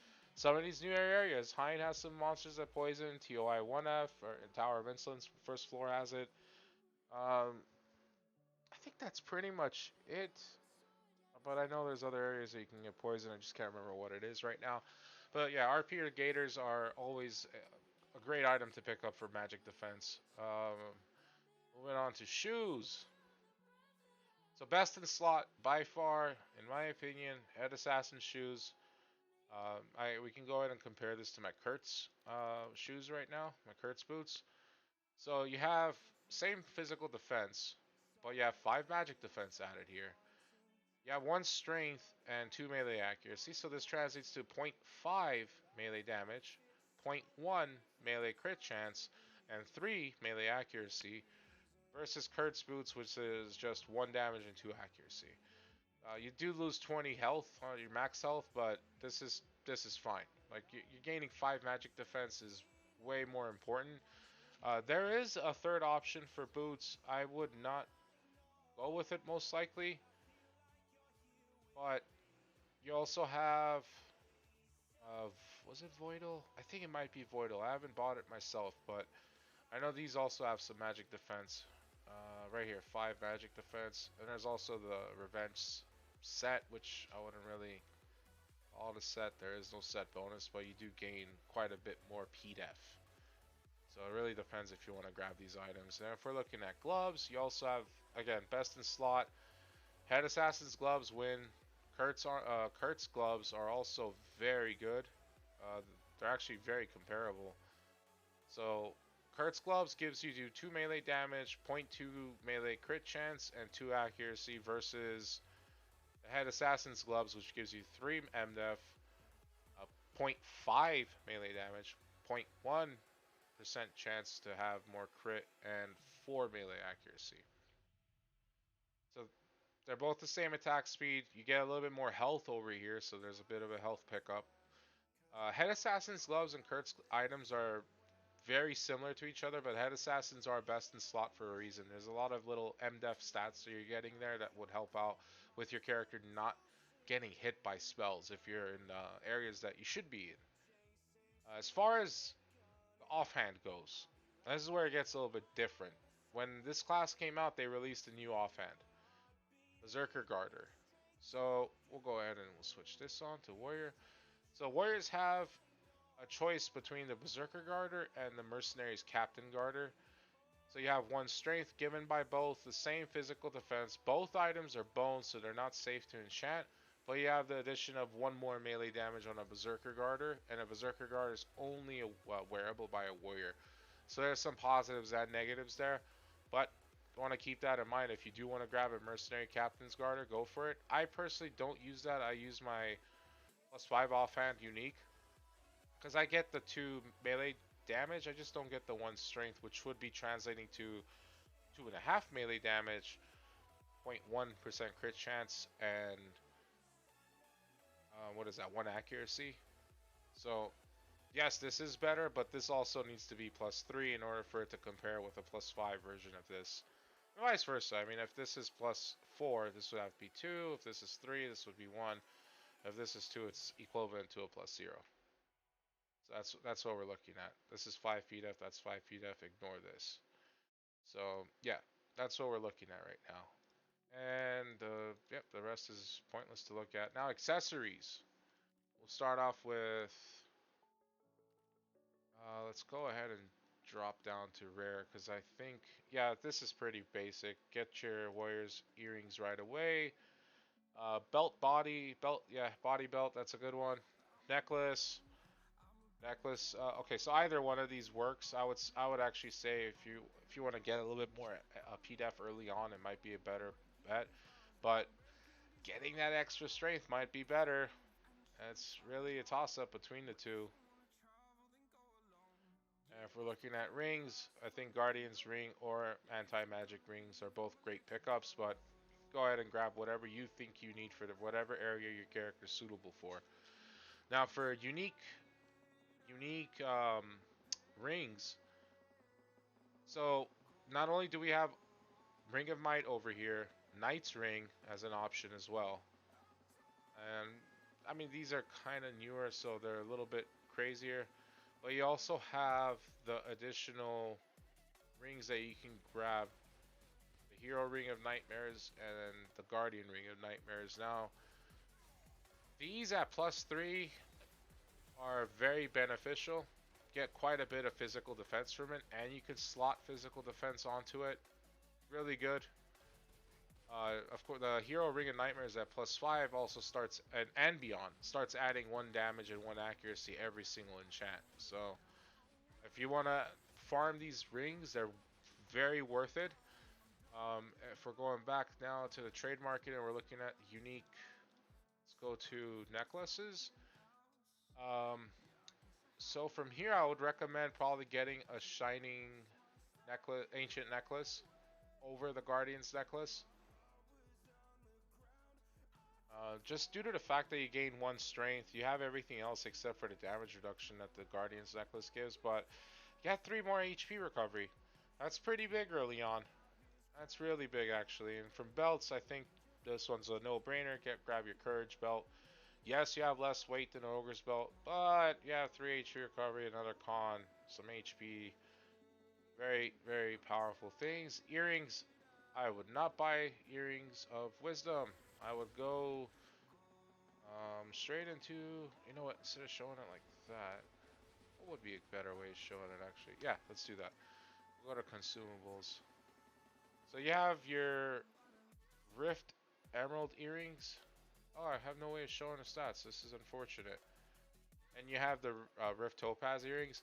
Some of these new areas, Hind has some monsters that poison. TOI 1F or Tower of Insolence, first floor has it. I think that's pretty much it. But I know there's other areas that you can get poison. I just can't remember what it is right now. But yeah, RP or Gators are always a great item to pick up for magic defense. Moving on to shoes. So best in slot by far, in my opinion, Head Assassin shoes. We can go ahead and compare this to my Kurtz shoes right now, my Kurtz boots. So you have same physical defense, but you have 5 magic defense added here. You have 1 strength and 2 melee accuracy, so this translates to 0.5 melee damage, 0.1 melee crit chance, and 3 melee accuracy, versus Kurt's boots, which is just 1 damage and 2 accuracy. You do lose 20 health on your max health, but this is fine. Like you're gaining 5 magic defense is way more important. There is a third option for boots. I would not go with it most likely, but you also have was it Voidal? I think it might be Voidal. I haven't bought it myself, but I know these also have some magic defense. Right here, 5 magic defense, and there's also the Revenge set, which I wouldn't really call the set. There is no set bonus, but you do gain quite a bit more PDEF. So it really depends if you want to grab these items. And if we're looking at gloves, you also have, again, best in slot. Head Assassin's gloves win. Kurt's gloves are also very good. They're actually very comparable. So Kurt's gloves gives you 2 melee damage, 0.2 melee crit chance, and 2 accuracy versus the Head Assassin's gloves, which gives you 3 MDEF, 0.5 melee damage, 0.1% chance to have more crit, and 4 melee accuracy. So they're both the same attack speed. You get a little bit more health over here, so there's a bit of a health pickup. Head Assassin's gloves and Kurt's items are very similar to each other, but Head Assassins are best in slot for a reason. There's a lot of little MDEF stats that you're getting there that would help out with your character not getting hit by spells if you're in areas that you should be in. As far as the offhand goes, this is where it gets a little bit different. When this class came out, they released a new offhand, Berserker Garter. So we'll go ahead and we'll switch this on to Warrior. So Warriors have a choice between the Berserker Garter and the Mercenaries Captain Garter. So you have 1 strength given by both, the same physical defense. Both items are bones, so they're not safe to enchant. But you have the addition of 1 more melee damage on a Berserker Garter, and a Berserker Garter is only wearable by a warrior. So there's some positives and negatives there. But you want to keep that in mind. If you do want to grab a Mercenary Captain's Garter, go for it. I personally don't use that. I use my +5 offhand unique, because I get the 2 melee damage, I just don't get the 1 strength, which would be translating to 2.5 melee damage, 0.1% crit chance, and what is that, 1 accuracy. So yes, this is better, but this also needs to be +3 in order for it to compare with a +5 version of this. And vice versa. I mean, if this is +4, this would have to be 2. If this is 3, this would be 1. If this is 2, it's equivalent to a +0. So that's what we're looking at. This is 5 PDEF, that's 5 PDEF, ignore this. So yeah, that's what we're looking at right now. And yep, the rest is pointless to look at. Now accessories. We'll start off with, let's go ahead and drop down to rare, because I think, yeah, this is pretty basic. Get your warrior's earrings right away. Body belt, yeah, body belt, that's a good one. Necklace. Okay, so either one of these works. I would actually say if you want to get a little bit more PDEF early on, it might be a better bet. But getting that extra strength might be better. It's really a toss-up between the two. And if we're looking at rings, I think Guardian's ring or anti-magic rings are both great pickups. But go ahead and grab whatever you think you need for whatever area your character is suitable for. Now for unique rings. So not only do we have Ring of Might over here, Knight's Ring as an option as well. And I mean, these are kind of newer, so they're a little bit crazier. But you also have the additional rings that you can grab. The Hero Ring of Nightmares and the Guardian Ring of Nightmares. Now, these at +3 are very beneficial. Get quite a bit of physical defense from it, and you can slot physical defense onto it. Really good. Of course, the Hero Ring of Nightmares at +5 also starts, and beyond, starts adding 1 damage and 1 accuracy every single enchant. So, if you want to farm these rings, they're very worth it. If we're going back now to the trade market and we're looking at unique, let's go to necklaces. So from here, I would recommend probably getting a shining necklace, ancient necklace, over the Guardian's necklace. Just due to the fact that you gain 1 strength, you have everything else except for the damage reduction that the Guardian's necklace gives, but you get 3 more HP recovery. That's pretty big early on. That's really big actually. And from belts, I think this one's a no-brainer. Grab your Courage belt. Yes, you have less weight than an Ogre's belt, but you have 3 HP recovery, another con, some HP. Very, very powerful things. Earrings. I would not buy Earrings of Wisdom. I would go straight into, you know what, instead of showing it like that, what would be a better way of showing it actually? Yeah, let's do that. We'll go to consumables. So you have your Rift Emerald Earrings. Oh, I have no way of showing the stats. This is unfortunate. And you have the Rift Topaz Earrings.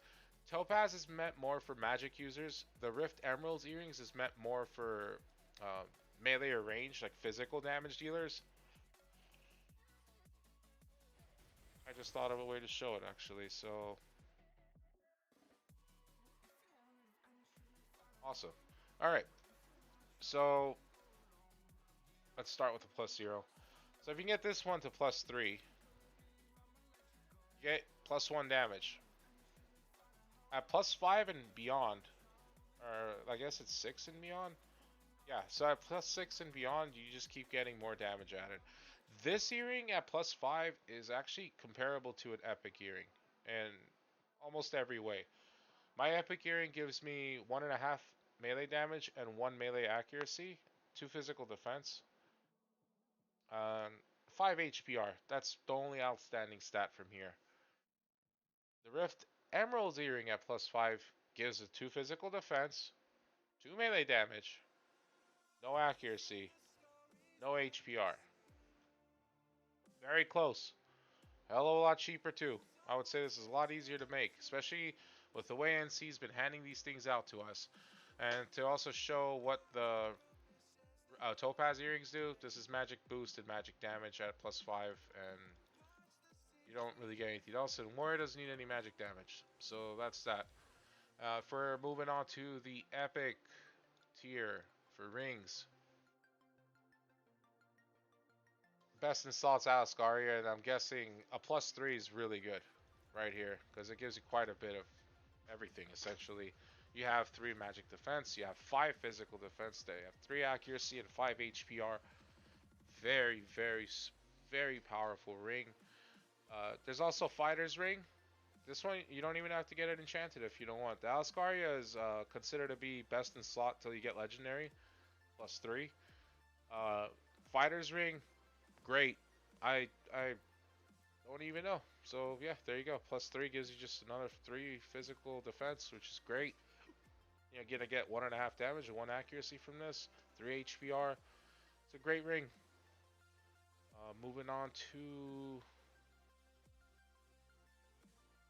Topaz is meant more for magic users. The Rift Emeralds Earrings is meant more for melee or range, like physical damage dealers. I just thought of a way to show it actually, so awesome. Alright, so let's start with the +0. So if you can get this one to +3, you get +1 damage. At +5 and beyond, or I guess it's 6 and beyond. Yeah, so at +6 and beyond, you just keep getting more damage added. This earring at +5 is actually comparable to an epic earring in almost every way. My epic earring gives me 1.5 melee damage and 1 melee accuracy, 2 physical defense, 5 HPR. That's the only outstanding stat from here. The Rift Emerald's earring at +5 gives a 2 physical defense, 2 melee damage, no accuracy, no HPR. Very close. Hell of a lot cheaper too. I would say this is a lot easier to make, especially with the way NC's been handing these things out to us. And to also show what the Topaz earrings do, this is magic boost and magic damage at +5, and you don't really get anything else. And Warrior doesn't need any magic damage, so that's that. For moving on to the epic tier for rings. Best in slots Alascaria, and I'm guessing a +3 is really good right here because it gives you quite a bit of everything essentially. You have 3 magic defense, you have 5 physical defense, you have 3 accuracy and 5 HPR. Very, very, very powerful ring. There's also Fighter's Ring. This one, you don't even have to get it enchanted if you don't want. The Alascaria is considered to be best in slot till you get Legendary, +3. Fighter's Ring, great. I don't even know. So yeah, there you go. +3 gives you just another 3 physical defense, which is great. You're gonna get 1.5 damage and 1 accuracy from this, 3 HPR. It's a great ring. Moving on to,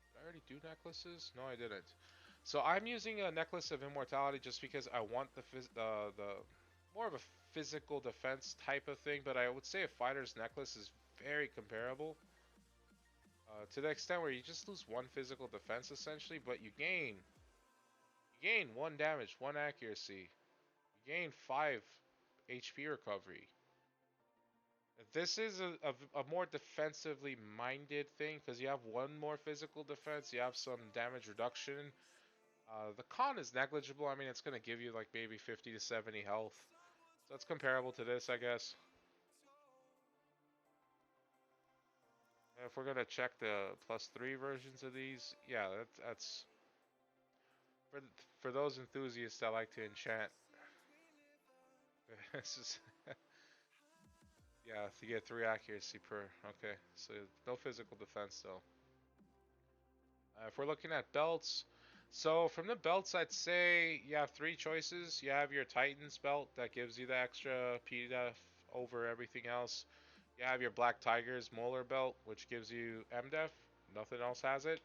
did I already do necklaces? No, I didn't. So I'm using a Necklace of Immortality just because I want the more of a physical defense type of thing, but I would say a Fighter's Necklace is very comparable. To the extent where you just lose 1 physical defense essentially, but you gain 1 damage, 1 accuracy. You gain 5 HP recovery. This is a more defensively minded thing because you have 1 more physical defense, you have some damage reduction. The con is negligible. I mean, it's going to give you like maybe 50 to 70 health. So it's comparable to this, I guess. If we're gonna check the +3 versions of these, yeah, that's for for those enthusiasts that like to enchant. This is yeah, to get 3 accuracy per. Okay, so no physical defense though. If we're looking at belts, so from the belts, I'd say you have 3 choices. You have your Titan's belt that gives you the extra PDEF over everything else. You have your Black Tiger's Molar belt, which gives you MDEF. Nothing else has it.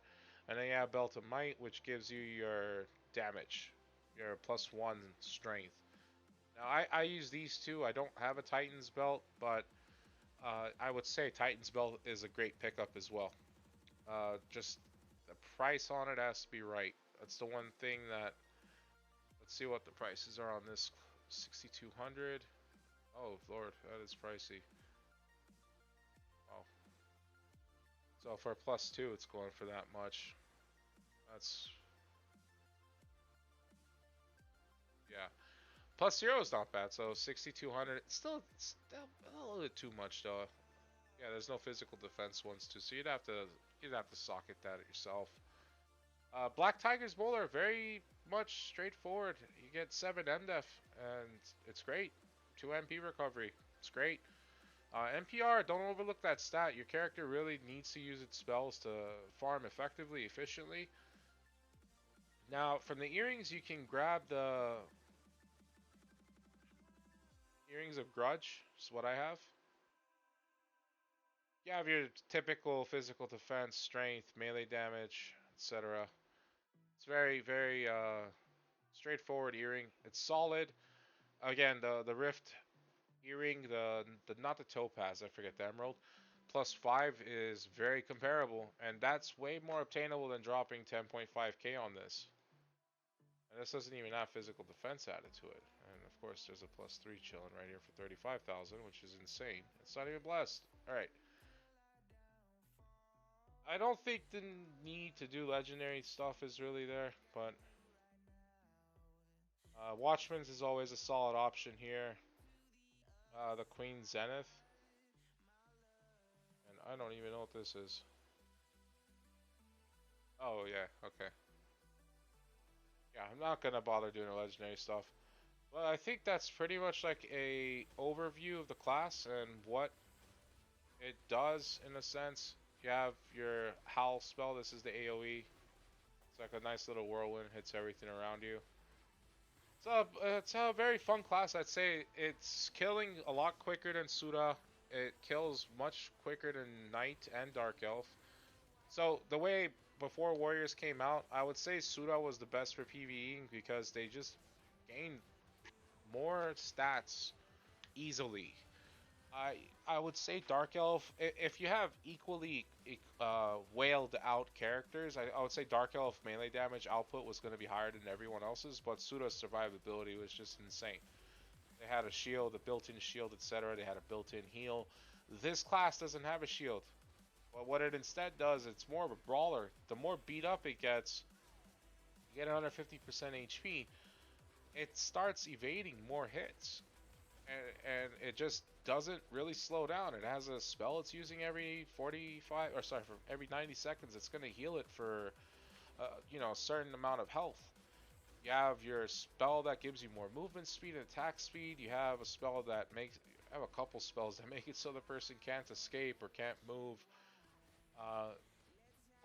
And then you have Belt of Might, which gives you your damage, your +1 strength. Now, I use these two. I don't have a Titan's belt, but I would say Titan's belt is a great pickup as well. Just the price on it has to be right. That's the one thing that. Let's see what the prices are on this. 6,200. Oh Lord, that is pricey. Oh, so for a +2, it's going for that much. That's yeah. +0 is not bad. So 6,200. Still a little bit too much though. Yeah, there's no physical defense ones too, so you'd have to socket that yourself. Black Tiger's Bowler, very much straightforward. You get 7 MDEF, and it's great. 2 MP recovery, it's great. NPR, don't overlook that stat. Your character really needs to use its spells to farm effectively, efficiently. Now, from the earrings, you can grab the Earrings of Grudge, is what I have. You have your typical physical defense, strength, melee damage, etc. It's very, very straightforward earring. It's solid. Again, the Rift earring, the not the Topaz, I forget, the Emerald, +5 is very comparable, and that's way more obtainable than dropping 10.5k on this. And this doesn't even have physical defense added to it. And of course, there's a +3 chilling right here for 35,000, which is insane. It's not even blessed. All right. I don't think the need to do legendary stuff is really there, but Watchman's is always a solid option here. The Queen Zenith. And I don't even know what this is. Oh, yeah, okay. Yeah, I'm not gonna bother doing the legendary stuff. Well, I think that's pretty much like a overview of the class and what it does in a sense. You have your Howl spell. This is the AoE. It's like a nice little whirlwind, hits everything around you. So it's a very fun class. I'd say it's killing a lot quicker than Suda. It kills much quicker than Knight and Dark Elf. So the way before Warriors came out, I would say Suda was the best for PvEing because they just gained more stats easily. I would say Dark Elf, if you have equally whaled out characters, I would say Dark Elf melee damage output was going to be higher than everyone else's, but Suda's survivability was just insane. They had a shield, a built-in shield, etc. They had a built-in heal. This class doesn't have a shield. But what it instead does, it's more of a brawler. The more beat up it gets, you get another 50% HP, it starts evading more hits. And it just doesn't really slow down. It has a spell it's using every 45, or sorry, for every 90 seconds. It's going to heal it for, a certain amount of health. You have your spell that gives you more movement speed and attack speed. You have a spell that makes, I have a couple spells that make it so the person can't escape or can't move.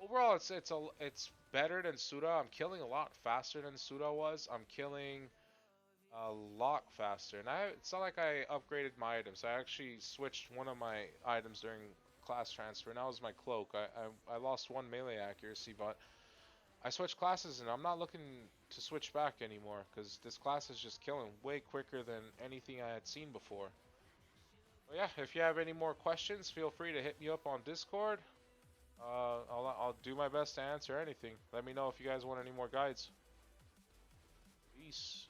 Overall, it's better than Suda. I'm killing a lot faster than Suda was. I'm killing a lot faster. And it's not like I upgraded my items. I actually switched one of my items during class transfer, and that was my cloak. I lost 1 melee accuracy, but I switched classes, and I'm not looking to switch back anymore, because this class is just killing way quicker than anything I had seen before. But yeah, if you have any more questions, feel free to hit me up on Discord. I'll do my best to answer anything. Let me know if you guys want any more guides. Peace.